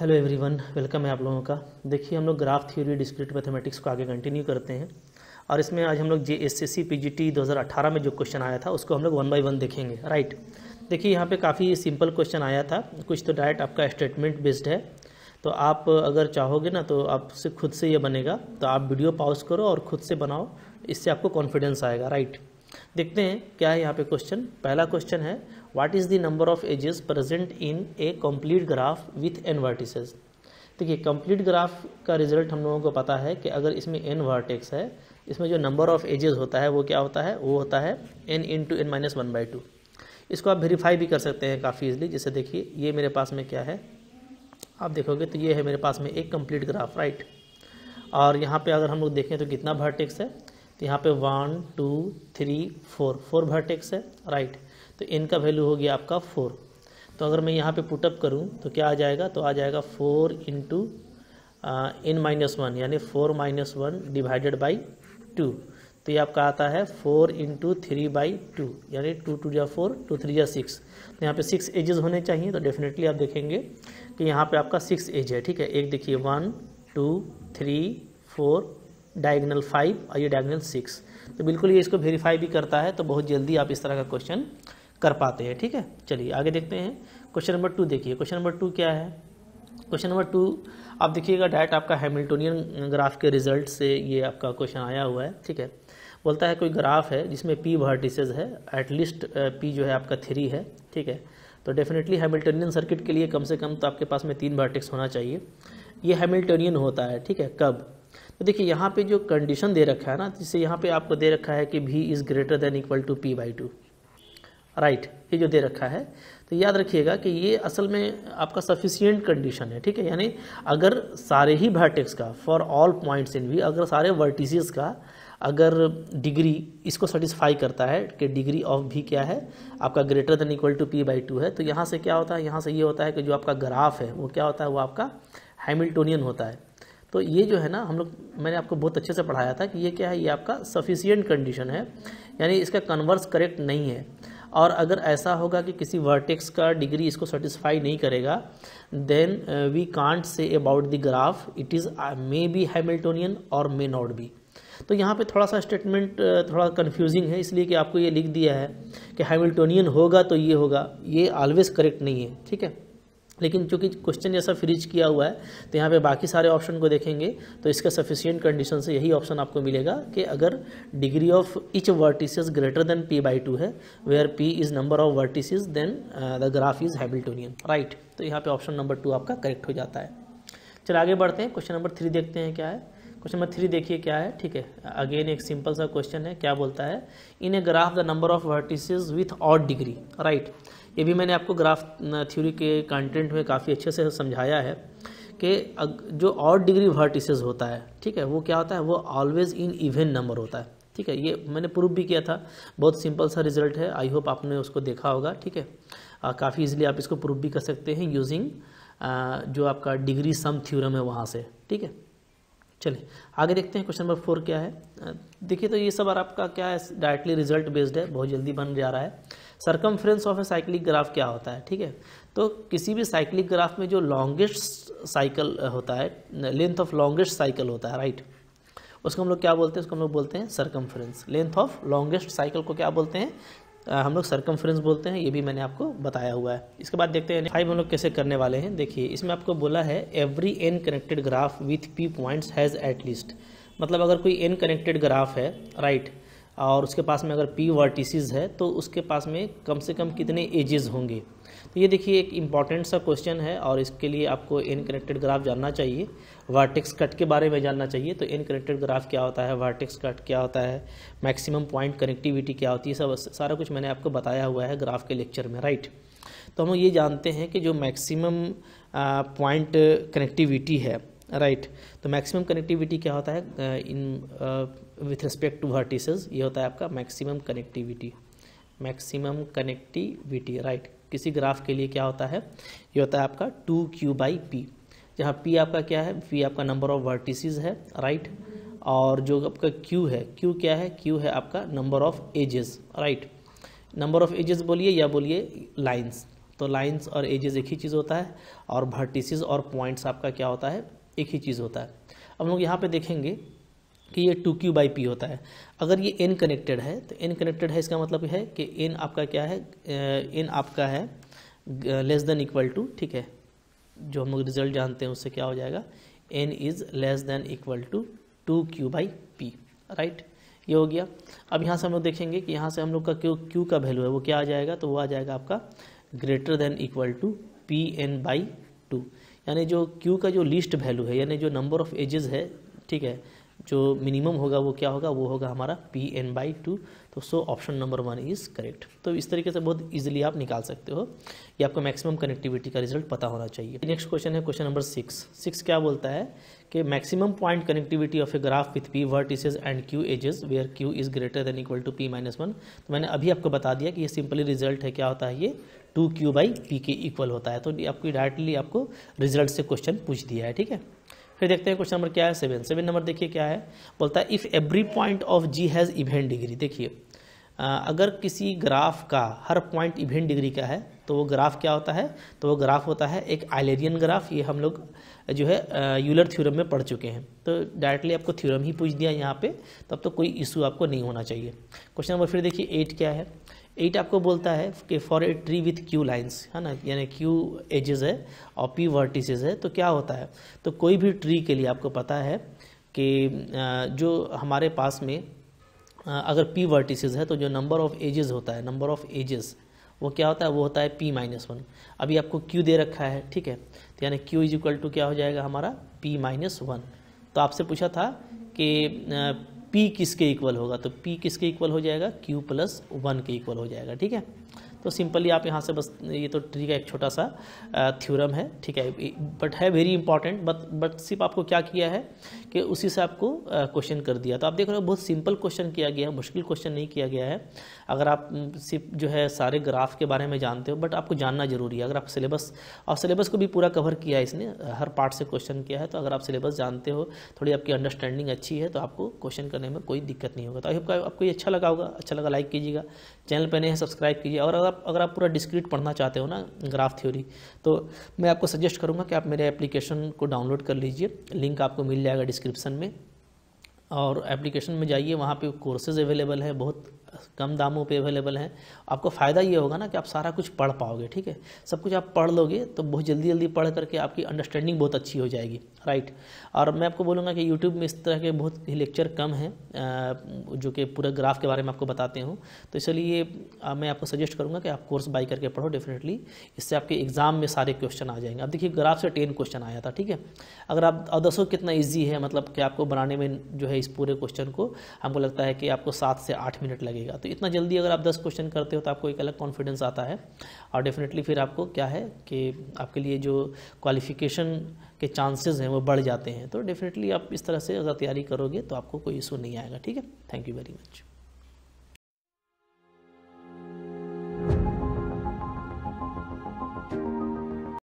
Hello everyone, welcome है आप लोगों का। देखिए हम लोग ग्राफ थ्योरी डिस्क्रीट मैथमेटिक्स को आगे कंटिन्यू करते हैं और इसमें आज हम लोग JSSC PGT 2018 में जो क्वेश्चन आया था उसको हम लोग 1 बाय 1 देखेंगे। राइट, देखिए यहाँ पे काफ़ी सिंपल क्वेश्चन आया था, कुछ तो डायरेक्ट आपका स्टेटमेंट बेस्ड है। तो आप अगर चाहोगे ना तो आपसे खुद से ये बनेगा, तो आप वीडियो पॉज करो और खुद से बनाओ, इससे आपको कॉन्फिडेंस आएगा। राइट, देखते हैं क्या है यहाँ पे क्वेश्चन। पहला क्वेश्चन है, what is the number of edges present in a complete graph with n vertices. देखिए कंप्लीट ग्राफ का रिजल्ट हम लोगों को पता है कि अगर इसमें n वर्टेक्स है, इसमें जो नंबर ऑफ एजेस होता है वो क्या होता है, वो होता है n इंटू n माइनस 1/2। इसको आप वेरीफाई भी कर सकते हैं काफ़ी इजली। जैसे देखिए ये मेरे पास में क्या है, आप देखोगे तो ये है मेरे पास में एक कंप्लीट ग्राफ। राइट, और यहाँ पे अगर हम लोग देखें तो कितना वर्टेक्स है, तो यहाँ पे 1 2 3 4 वर्टेक्स है। राइट, तो n का वैल्यू हो गया आपका 4। तो अगर मैं यहाँ पे पुटअप करूँ तो क्या आ जाएगा, तो आ जाएगा 4 इंटू n माइनस 1 यानी 4 माइनस 1 डिवाइडेड बाई 2। तो ये आपका आता है 4 इंटू 3/2 यानी 2 2 जा 4 2 3 जा 6। तो यहाँ पे 6 एजेस होने चाहिए, तो डेफिनेटली आप देखेंगे कि यहाँ पे आपका 6 एज है। ठीक है, एक देखिए 1 2 3 4 डायगोनल 5 और ये डायगोनल 6। तो बिल्कुल ये इसको वेरीफाई भी करता है, तो बहुत जल्दी आप इस तरह का क्वेश्चन कर पाते हैं। ठीक है, चलिए आगे देखते हैं। क्वेश्चन नंबर 2 देखिए, क्वेश्चन नंबर 2 क्या है। क्वेश्चन नंबर 2 आप देखिएगा, डायरेक्ट आपका हैमिल्टोनियन ग्राफ के रिजल्ट से ये आपका क्वेश्चन आया हुआ है। ठीक है, बोलता है कोई ग्राफ है जिसमें p वर्टिसेस है, एटलीस्ट p जो है आपका 3 है। ठीक है, तो डेफिनेटली हैमिल्टोनियन सर्किट के लिए कम से कम तो आपके पास में 3 वर्टेक्स होना चाहिए। ये हैमिल्टोनियन होता है। ठीक है, कब, तो देखिए यहाँ पे जो कंडीशन दे रखा है ना, जिससे यहाँ पे आपको दे रखा है कि v is greater than equal to p/2। Right, ये जो दे रखा है, तो याद रखिएगा कि ये असल में आपका सफिशिएंट कंडीशन है। ठीक है, यानी अगर सारे ही वर्टेक्स का for all points in v, अगर सारे वर्टिसेस का अगर डिग्री इसको सेटिस्फाई करता है कि डिग्री ऑफ v क्या है आपका greater than equal to p/2 है, तो यहाँ से क्या होता है, यहाँ से ये होता है कि जो आपका ग्राफ है वो क्या होता है, वो आपका हैमिल्टोनियन होता है। तो ये जो है ना, हम लोग मैंने आपको बहुत अच्छे से पढ़ाया था कि ये क्या है, ये आपका सफिशिएंट कंडीशन है, यानी इसका कन्वर्स करेक्ट नहीं है। और अगर ऐसा होगा कि किसी वर्टेक्स का डिग्री इसको सेटिस्फाई नहीं करेगा, then we can't say about the graph it is may be Hamiltonian और मे नॉट बी। तो यहाँ पे थोड़ा सा स्टेटमेंट थोड़ा कंफ्यूजिंग है, इसलिए कि आपको ये लिख दिया है कि हैमिल्टोनियन होगा तो ये होगा, ये ऑलवेज करेक्ट नहीं है। ठीक है, लेकिन चूंकि क्वेश्चन जैसा फ्रीज किया हुआ है, तो यहाँ पे बाकी सारे ऑप्शन को देखेंगे तो इसका सफिशिएंट कंडीशन से यही ऑप्शन आपको मिलेगा कि अगर degree of each vertices greater than p/2 है, where p is number of vertices, then the graph is Hamiltonian. Right, तो यहाँ पे ऑप्शन नंबर 2 आपका करेक्ट हो जाता है। चलिए आगे बढ़ते हैं, क्वेश्चन नंबर 3 देखते हैं क्या है। क्वेश्चन नंबर 3 देखिए क्या है। ठीक है, अगेन एक सिंपल सा क्वेश्चन है। क्या बोलता है, in a graph the number of vertices with odd degree. Right, ये भी मैंने आपको ग्राफ थ्योरी के कंटेंट में काफ़ी अच्छे से समझाया है कि जो ऑड डिग्री वर्टिसेस होता है, ठीक है, वो क्या होता है, वो ऑलवेज इन इवन नंबर होता है। ठीक है, ये मैंने प्रूव भी किया था, बहुत सिंपल सा रिजल्ट है, आई होप आपने उसको देखा होगा। ठीक है, काफ़ी इजीली आप इसको प्रूव भी कर सकते हैं यूजिंग जो आपका डिग्री सम थ्योरम है वहाँ से। ठीक है, चलिए आगे देखते हैं। क्वेश्चन नंबर 4 क्या है। देखिए तो ये सब आपका क्या है, डायरेक्टली रिजल्ट बेस्ड है, बहुत जल्दी बन जा रहा है। Circumference of a cyclic graph क्या होता है। ठीक है, तो किसी भी साइक्लिक ग्राफ में जो लॉन्गेस्ट साइकिल होता है, लेंथ ऑफ लॉन्गेस्ट साइकिल होता है, राइट, उसको हम लोग क्या बोलते हैं, उसको हम लोग बोलते हैं circumference. Length of longest cycle को क्या बोलते हैं, हम लोग सरकमफ्रेंस बोलते हैं। ये भी मैंने आपको बताया हुआ है। इसके बाद देखते हैं 5 हम लोग कैसे करने वाले हैं। देखिए इसमें आपको बोला है every n connected graph with p points has at least, मतलब अगर कोई n कनेक्टेड ग्राफ है, राइट, और उसके पास में अगर p वर्टिसेस है तो उसके पास में कम से कम कितने एजेस होंगे। तो ये देखिए एक इम्पॉर्टेंट सा क्वेश्चन है, और इसके लिए आपको n कनेक्टेड ग्राफ जानना चाहिए, वर्टेक्स कट के बारे में जानना चाहिए। तो n कनेक्टेड ग्राफ क्या होता है, वर्टेक्स कट क्या होता है, मैक्सिमम पॉइंट कनेक्टिविटी क्या होती है, सब सारा कुछ मैंने आपको बताया हुआ है ग्राफ के लेक्चर में। राइट, तो हम ये जानते हैं कि जो मैक्सिमम पॉइंट कनेक्टिविटी है, राइट, तो मैक्सिमम कनेक्टिविटी क्या होता है in with respect two vertices, ये होता है आपका maximum connectivity. Maximum connectivity, right, किसी ग्राफ के लिए क्या होता है, ये होता है आपका 2q/p, जहाँ p आपका क्या है, p आपका नंबर ऑफ वर्टिसेस है, राइट, और जो आपका q है, q क्या है, q है आपका number of edges. Right, number of edges बोलिए या बोलिए लाइंस, तो लाइंस और एजेस एक ही चीज़ होता है, और वर्टिसेस और पॉइंट्स आपका क्या होता है, एक ही चीज़ होता है। अब लोग यहाँ पे देखेंगे कि ये 2q/p होता है। अगर ये n कनेक्टेड है तो n कनेक्टेड है, इसका मतलब है कि n आपका क्या है, n आपका है लेस देन इक्वल टू, ठीक है, जो हम लोग रिजल्ट जानते हैं उससे क्या हो जाएगा, n is less than equal to 2q/p, right. ये हो गया। अब यहाँ से हम लोग देखेंगे कि यहाँ से हम लोग का q का वैल्यू है वो क्या आ जाएगा, तो वो आ जाएगा आपका greater than equal to pn/2, यानी जो q का जो लीस्ट वैल्यू है, यानी जो नंबर ऑफ एजेस है, ठीक है, जो मिनिमम होगा वो क्या होगा, वो होगा हमारा pn/2। तो so option number 1 is correct. तो इस तरीके से बहुत इजीली आप निकाल सकते हो। ये आपको मैक्सिमम कनेक्टिविटी का रिजल्ट पता होना चाहिए। नेक्स्ट क्वेश्चन है क्वेश्चन नंबर 6 क्या बोलता है कि maximum point connectivity of a graph with p vertices and q edges where q is greater than equal to p-1। तो मैंने अभी आपको बता दिया कि ये सिंपली रिजल्ट है, क्या होता है, ये 2q/p के इक्वल होता है। तो आपको डायरेक्टली आपको रिजल्ट से क्वेश्चन पूछ दिया है, ठीक है। फिर देखते हैं क्वेश्चन नंबर क्या है, 7 नंबर देखिए क्या है, बोलता है if every point of G has even degree. देखिए अगर किसी ग्राफ का हर पॉइंट इवेंट डिग्री का है तो वो ग्राफ क्या होता है, तो वो ग्राफ होता है एक आइलेरियन ग्राफ। ये हम लोग जो है यूलर थ्योरम में पढ़ चुके हैं, तो डायरेक्टली आपको थ्योरम ही पूछ दिया यहाँ पे, तब तो कोई इशू आपको नहीं होना चाहिए। क्वेश्चन नंबर फिर देखिए 8 क्या है, 8 आपको बोलता है कि for a tree with q lines, है ना, यानी q एजेस है और p वर्टिसेस है, तो क्या होता है, तो कोई भी ट्री के लिए आपको पता है कि जो हमारे पास में अगर p वर्टिसेस है तो जो नंबर ऑफ एजेस होता है, नंबर ऑफ एजेस वो क्या होता है, वो होता है p-1। अभी आपको q दे रखा है, ठीक है, तो यानी q इज इक्वल टू क्या हो जाएगा हमारा p-1। तो आपसे पूछा था कि p किसके इक्वल होगा, तो p किसके इक्वल हो जाएगा, q+1 के इक्वल हो जाएगा, ठीक है। तो सिंपली आप यहाँ से बस, ये तो ट्री का एक छोटा सा थ्योरम है, ठीक है, बट है वेरी इंपॉर्टेंट, बट सिर्फ आपको क्या किया है कि उसी से आपको क्वेश्चन कर दिया। तो आप देख रहे हो बहुत सिंपल क्वेश्चन किया गया है, मुश्किल क्वेश्चन नहीं किया गया है। अगर आप सिर्फ जो है सारे ग्राफ के बारे में जानते हो, बट आपको जानना जरूरी है। अगर आप सिलेबस को भी पूरा कवर किया है इसने, हर पार्ट से क्वेश्चन किया है, तो अगर आप सिलेबस जानते हो, थोड़ी आपकी अंडरस्टैंडिंग अच्छी है, तो आपको क्वेश्चन करने में कोई दिक्कत नहीं होगा। तो आई होप आपको ये अच्छा लगा होगा, अच्छा लगा लाइक कीजिएगा, चैनल पर नए हैं सब्सक्राइब कीजिए। और अगर आप पूरा डिस्क्रीट पढ़ना चाहते हो ना ग्राफ थ्योरी, तो मैं आपको सजेस्ट करूंगा कि आप मेरे एप्लीकेशन को डाउनलोड कर लीजिए, लिंक आपको मिल जाएगा डिस्क्रिप्शन में, और एप्लीकेशन में जाइए, वहाँ पे कोर्सेज अवेलेबल है, बहुत कम दामों पे अवेलेबल हैं। आपको फ़ायदा ये होगा ना कि आप सारा कुछ पढ़ पाओगे, ठीक है, सब कुछ आप पढ़ लोगे तो बहुत जल्दी पढ़ करके आपकी अंडरस्टैंडिंग बहुत अच्छी हो जाएगी, राइट। और मैं आपको बोलूँगा कि यूट्यूब में इस तरह के बहुत ही लेक्चर कम हैं जो कि पूरे ग्राफ के बारे में आपको बताते हूँ, तो इसलिए मैं आपको सजेस्ट करूँगा कि आप कोर्स बाई करके पढ़ो डेफिनेटली, इससे आपके एग्जाम में सारे क्वेश्चन आ जाएंगे। अब देखिए ग्राफ से 10 क्वेश्चन आया था, ठीक है, अगर आप दसों कितना ईजी है, मतलब कि आपको बनाने में जो है इस पूरे क्वेश्चन को हमको लगता है कि आपको 7 से 8 मिनट लगेगा। तो इतना जल्दी अगर आप 10 क्वेश्चन करते हो तो आपको एक अलग कॉन्फिडेंस आता है, और डेफिनेटली फिर आपको क्या है कि आपके लिए जो क्वालिफिकेशन के चांसेस हैं वो बढ़ जाते हैं। तो डेफिनेटली आप इस तरह से अगर तैयारी करोगे तो आपको कोई इशू नहीं आएगा, ठीक है। Thank you very much.